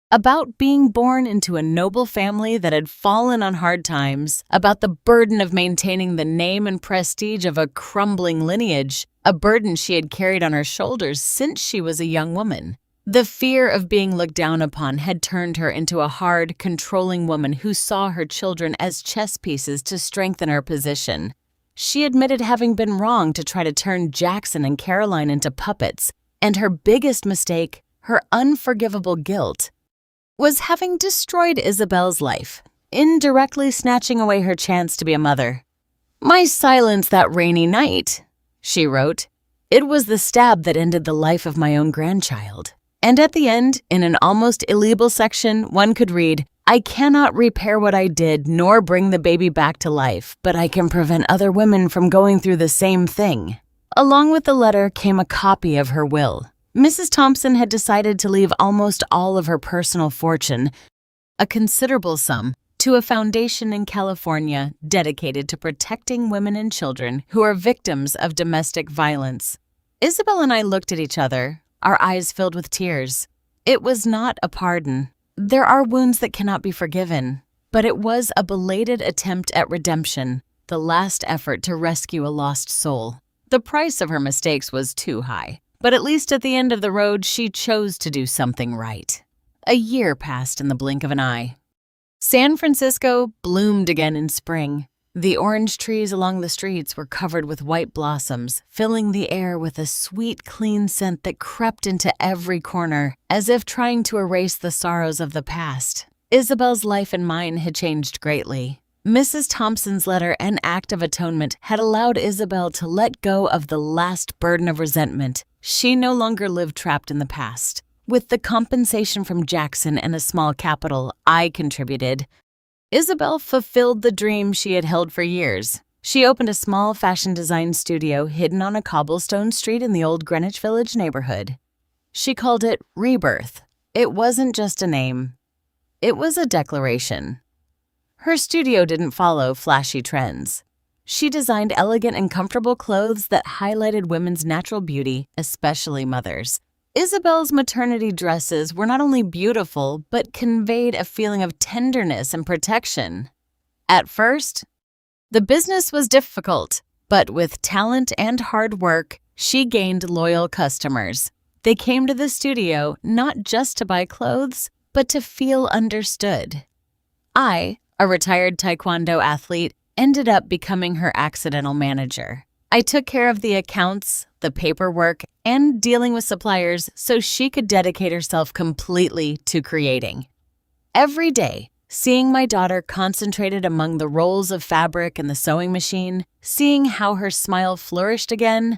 about being born into a noble family that had fallen on hard times, about the burden of maintaining the name and prestige of a crumbling lineage, a burden she had carried on her shoulders since she was a young woman. The fear of being looked down upon had turned her into a hard, controlling woman who saw her children as chess pieces to strengthen her position. She admitted having been wrong to try to turn Jackson and Caroline into puppets, and her biggest mistake, her unforgivable guilt, was having destroyed Isabel's life, indirectly snatching away her chance to be a mother. "My silence that rainy night," she wrote. "It was the stab that ended the life of my own grandchild." And at the end, in an almost illegible section, one could read, "I cannot repair what I did nor bring the baby back to life, but I can prevent other women from going through the same thing." Along with the letter came a copy of her will. Mrs. Thompson had decided to leave almost all of her personal fortune, a considerable sum, to a foundation in California dedicated to protecting women and children who are victims of domestic violence. Isabel and I looked at each other, our eyes filled with tears. It was not a pardon. There are wounds that cannot be forgiven, but it was a belated attempt at redemption, the last effort to rescue a lost soul. The price of her mistakes was too high. But at least at the end of the road, she chose to do something right. A year passed in the blink of an eye. San Francisco bloomed again in spring. The orange trees along the streets were covered with white blossoms, filling the air with a sweet, clean scent that crept into every corner, as if trying to erase the sorrows of the past. Isabel's life and mine had changed greatly. Mrs. Thompson's letter and act of atonement had allowed Isabel to let go of the last burden of resentment. She no longer lived trapped in the past. With the compensation from Jackson and a small capital I contributed, Isabel fulfilled the dream she had held for years. She opened a small fashion design studio hidden on a cobblestone street in the old Greenwich Village neighborhood. She called it Rebirth. It wasn't just a name. It was a declaration. Her studio didn't follow flashy trends. She designed elegant and comfortable clothes that highlighted women's natural beauty, especially mothers. Isabel's maternity dresses were not only beautiful, but conveyed a feeling of tenderness and protection. At first, the business was difficult, but with talent and hard work, she gained loyal customers. They came to the studio not just to buy clothes, but to feel understood. I, a retired Taekwondo athlete, ended up becoming her accidental manager. I took care of the accounts, the paperwork, and dealing with suppliers so she could dedicate herself completely to creating. Every day, seeing my daughter concentrated among the rolls of fabric and the sewing machine, seeing how her smile flourished again,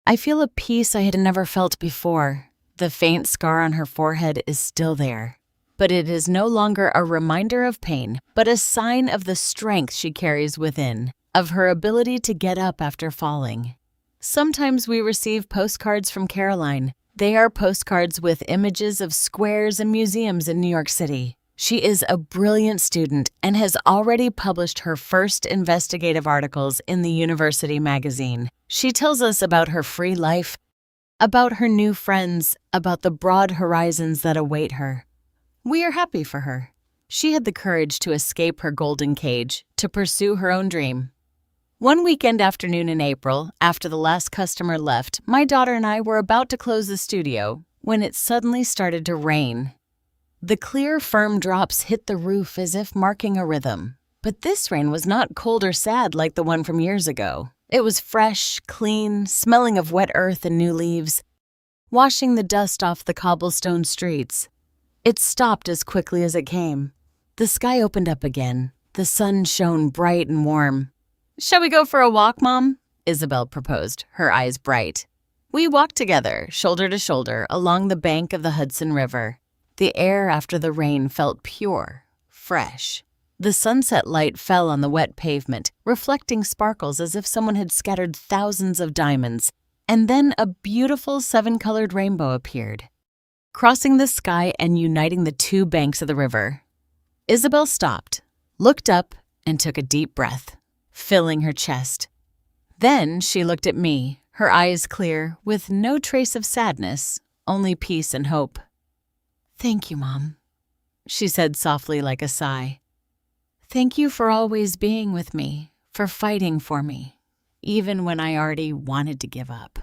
I feel a peace I had never felt before. The faint scar on her forehead is still there, but it is no longer a reminder of pain, but a sign of the strength she carries within, of her ability to get up after falling. Sometimes we receive postcards from Caroline. They are postcards with images of squares and museums in New York City. She is a brilliant student and has already published her first investigative articles in the university magazine. She tells us about her free life, about her new friends, about the broad horizons that await her. We are happy for her. She had the courage to escape her golden cage, to pursue her own dream. One weekend afternoon in April, after the last customer left, my daughter and I were about to close the studio when it suddenly started to rain. The clear, firm drops hit the roof as if marking a rhythm. But this rain was not cold or sad like the one from years ago. It was fresh, clean, smelling of wet earth and new leaves, washing the dust off the cobblestone streets. It stopped as quickly as it came. The sky opened up again. The sun shone bright and warm. "Shall we go for a walk, Mom?" Isabel proposed, her eyes bright. We walked together, shoulder to shoulder, along the bank of the Hudson River. The air after the rain felt pure, fresh. The sunset light fell on the wet pavement, reflecting sparkles as if someone had scattered thousands of diamonds, and then a beautiful seven-colored rainbow appeared, crossing the sky and uniting the two banks of the river. Isabel stopped, looked up, and took a deep breath, filling her chest. Then she looked at me, her eyes clear, with no trace of sadness, only peace and hope. "Thank you, Mom," she said softly like a sigh. "Thank you for always being with me, for fighting for me, even when I already wanted to give up."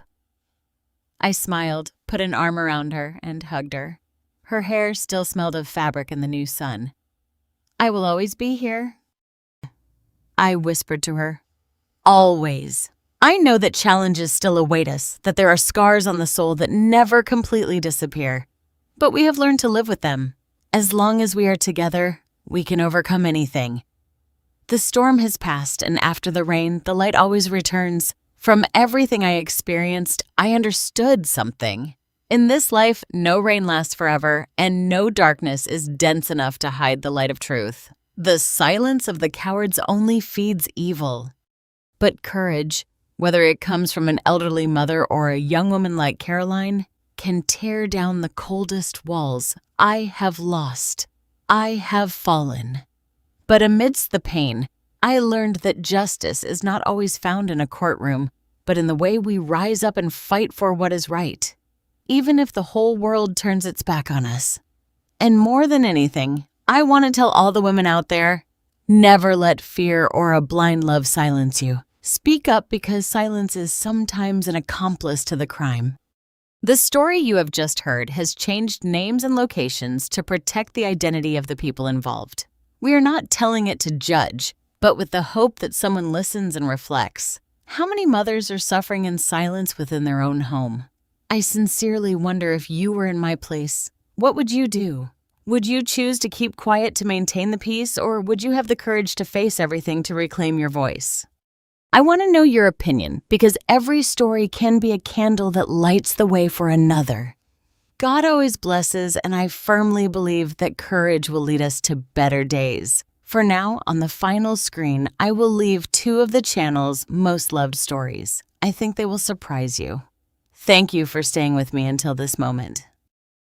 I smiled, put an arm around her, and hugged her. Her hair still smelled of fabric in the new sun. "I will always be here," I whispered to her. "Always. I know that challenges still await us, that there are scars on the soul that never completely disappear. But we have learned to live with them. As long as we are together, we can overcome anything. The storm has passed, and after the rain, the light always returns. From everything I experienced, I understood something. In this life, no rain lasts forever, and no darkness is dense enough to hide the light of truth. The silence of the cowards only feeds evil. But courage, whether it comes from an elderly mother or a young woman like Caroline, can tear down the coldest walls. I have lost. I have fallen. But amidst the pain, I learned that justice is not always found in a courtroom, but in the way we rise up and fight for what is right, even if the whole world turns its back on us. And more than anything, I want to tell all the women out there, never let fear or a blind love silence you. Speak up, because silence is sometimes an accomplice to the crime. The story you have just heard has changed names and locations to protect the identity of the people involved. We are not telling it to judge, but with the hope that someone listens and reflects. How many mothers are suffering in silence within their own home? I sincerely wonder, if you were in my place, what would you do? Would you choose to keep quiet to maintain the peace, or would you have the courage to face everything to reclaim your voice? I want to know your opinion, because every story can be a candle that lights the way for another. God always blesses, and I firmly believe that courage will lead us to better days. For now, on the final screen, I will leave 2 of the channel's most loved stories. I think they will surprise you. Thank you for staying with me until this moment.